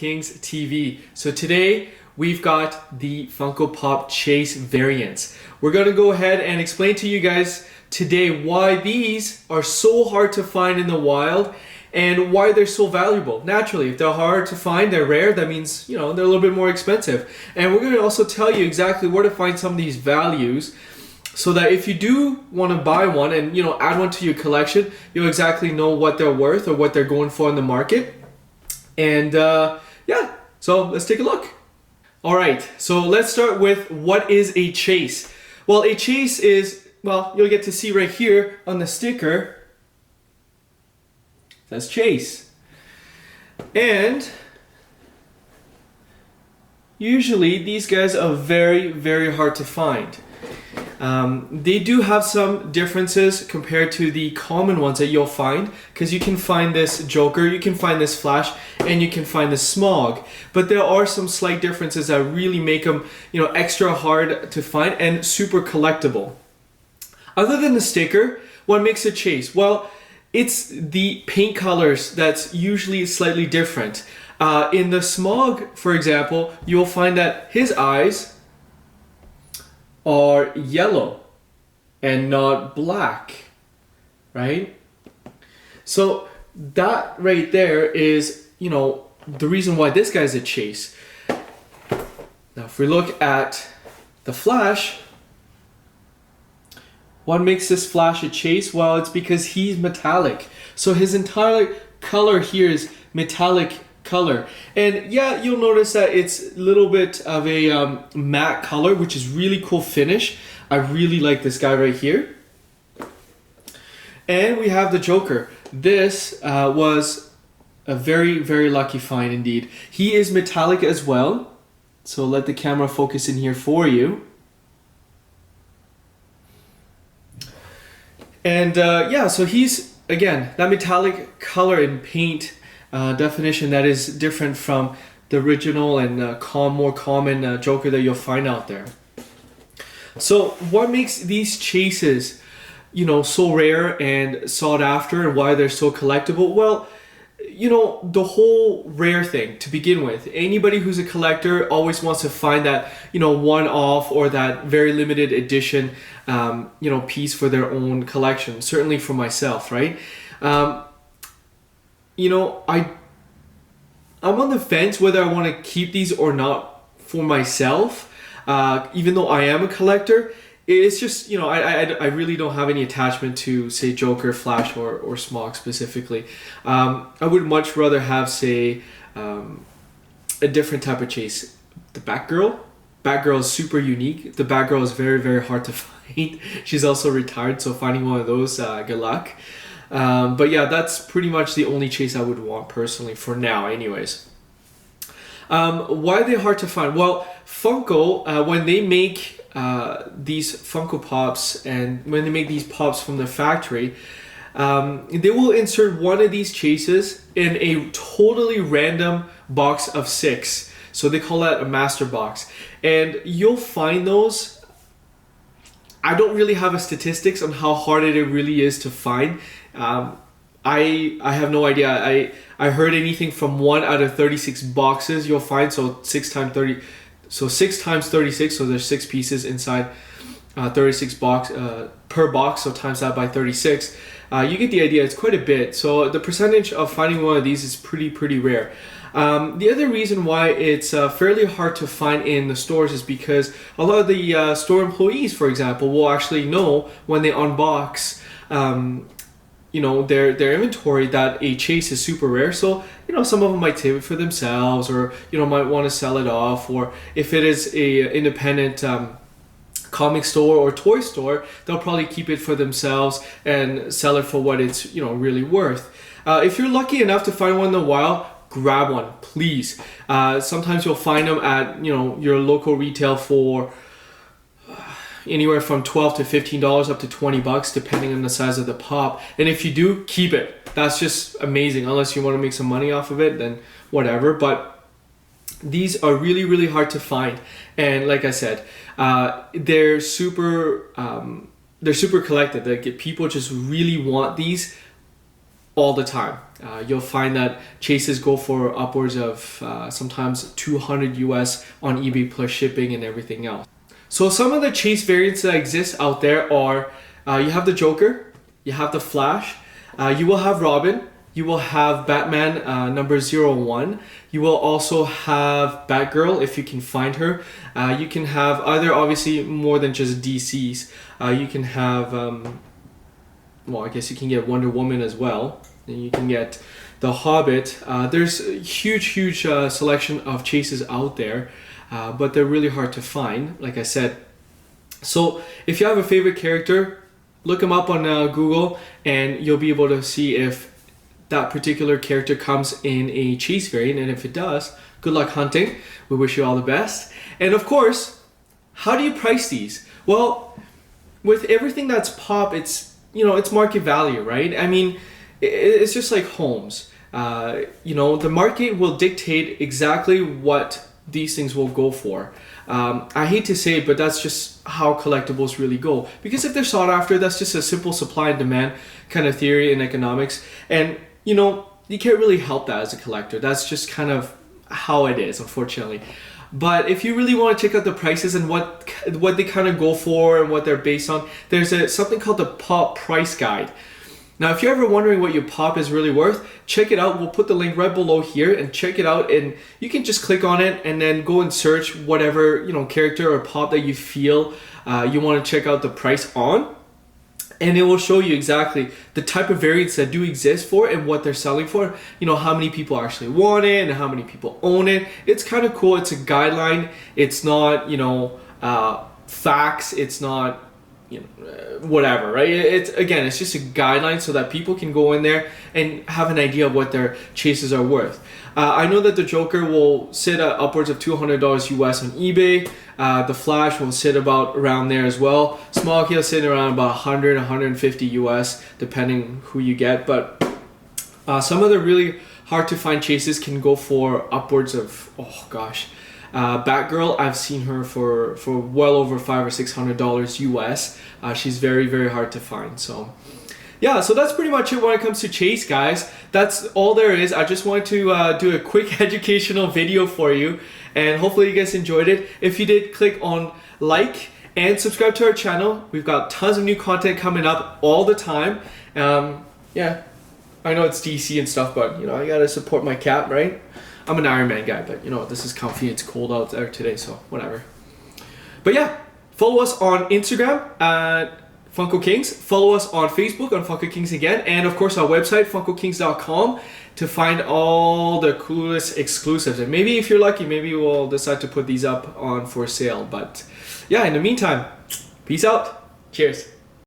Kings TV. So today we've got the Funko Pop Chase variants. We're gonna go ahead and explain to you guys today why these are so hard to find in the wild and why they're so valuable. Naturally, if they're hard to find, they're rare, that means, you know, they're a little bit more expensive. And we're gonna also tell you exactly where to find some of these values so that if you do want to buy one and, you know, add one to your collection, you'll exactly know what they're worth or what they're going for in the market. And yeah, so let's take a look. All right, so let's start with what is a chase. Well, a chase is, well, you'll get to see right here on the sticker, it says chase. And usually these guys are very, very hard to find. They do have some differences compared to the common ones that you'll find, because you can find this Joker, you can find this Flash, and you can find this Smog. But there are some slight differences that really make them, you know, extra hard to find and super collectible. Other than the sticker, what makes a chase? Well, it's the paint colors that's usually slightly different. In the Smog, for example, you'll find that his eyes are yellow and not black, right? So that right there is, you know, the reason why this guy's a chase. Now, if we look at the Flash, what makes this Flash a chase? Well, it's because he's metallic. So his entire color here is metallic color, and yeah, you'll notice that it's a little bit of a matte color, which is really cool finish. I really like this guy right here. And we have the Joker. This was a very, very lucky find indeed. He is metallic as well, so let the camera focus in here for you. And yeah, so he's, again, that metallic color and paint definition that is different from the original and more common Joker that you'll find out there. So what makes these chases, you know, so rare and sought after, and why they're so collectible? Well, you know, the whole rare thing to begin with. Anybody who's a collector always wants to find that, you know, one-off or that very limited edition, you know, piece for their own collection. Certainly for myself, right? You know, I'm on the fence whether I want to keep these or not for myself. Even though I am a collector, it's just, you know, I really don't have any attachment to, say, Joker, Flash, or Smog specifically. I would much rather have, say, a different type of chase. The Batgirl. Batgirl is super unique. The Batgirl is very, very hard to find. She's also retired, so finding one of those, good luck. But yeah, that's pretty much the only chase I would want personally for now anyways. Why are they hard to find? Well, Funko, when they make these Funko Pops and when they make these pops from the factory, they will insert one of these chases in a totally random box of 6. So they call that a master box. And you'll find those. I don't really have a statistics on how hard it really is to find. I have no idea. I heard anything from 1 out of 36 boxes you'll find, so 6 times 30, so 6 times 36, so there's 6 pieces inside 36 box per box, so times that by 36. You get the idea. It's quite a bit. So the percentage of finding one of these is pretty rare. The other reason why it's fairly hard to find in the stores is because a lot of the store employees, for example, will actually know when they unbox you know, their inventory that a chase is super rare. So, you know, some of them might save it for themselves, or, you know, might want to sell it off, or if it is a independent comic store or toy store, they'll probably keep it for themselves and sell it for what it's, you know, really worth. If you're lucky enough to find one in the wild, grab one, please. Sometimes you'll find them at, you know, your local retail for anywhere from $12 to $15 up to $20 depending on the size of the pop. And if you do, keep it. That's just amazing. Unless you want to make some money off of it, then whatever. But these are really hard to find, and like I said, they're super collected. Like, people just really want these all the time. You'll find that chases go for upwards of sometimes 200 US on eBay plus shipping and everything else. So some of the chase variants that exist out there are, you have the Joker, you have the Flash, you will have Robin, you will have Batman number 01, you will also have Batgirl if you can find her. You can have other, obviously more than just DCs. You can have, well, I guess you can get Wonder Woman as well. And you can get the Hobbit. There's a huge selection of chases out there, but they're really hard to find, like I said. So if you have a favorite character, look them up on Google and you'll be able to see if that particular character comes in a chase variant, and if it does, good luck hunting. We wish you all the best. And of course, how do you price these? Well, with everything that's pop, it's, you know, it's market value, right? I mean, it's just like homes. You know, the market will dictate exactly what these things will go for. I hate to say it, but that's just how collectibles really go. Because if they're sought after, that's just a simple supply and demand kind of theory in economics. And, you know, you can't really help that as a collector. That's just kind of how it is, unfortunately. But if you really want to check out the prices and what they kind of go for and what they're based on, there's something called the Pop Price Guide. Now, if you're ever wondering what your pop is really worth, check it out. We'll put the link right below here and check it out. And you can just click on it and then go and search whatever, you know, character or pop that you feel you want to check out the price on. And it will show you exactly the type of variants that do exist for and what they're selling for. You know, how many people actually want it and how many people own it. It's kind of cool. It's a guideline. It's not, you know, facts. It's not, you know, whatever, right? It's just a guideline so that people can go in there and have an idea of what their chases are worth. I know that the Joker will sit at upwards of $200 US on eBay. The Flash will sit about around there as well. Small Kill sitting around about 100, 150 US, depending who you get. But some of the really hard to find chases can go for upwards of, oh gosh, Batgirl, I've seen her for well over $500 or $600 US. She's very hard to find. So yeah, so that's pretty much it when it comes to chase, guys. That's all there is. I just wanted to do a quick educational video for you, and hopefully you guys enjoyed it. If you did, click on like and subscribe to our channel. We've got tons of new content coming up all the time. Yeah, I know it's DC and stuff, but you know, I gotta support my cat, right? I'm an Iron Man guy, but you know, this is comfy. It's cold out there today, so whatever. But yeah, follow us on Instagram at Funko Kings. Follow us on Facebook on Funko Kings again. And of course, our website, funkokings.com, to find all the coolest exclusives. And maybe if you're lucky, maybe we'll decide to put these up on for sale. But yeah, in the meantime, peace out. Cheers.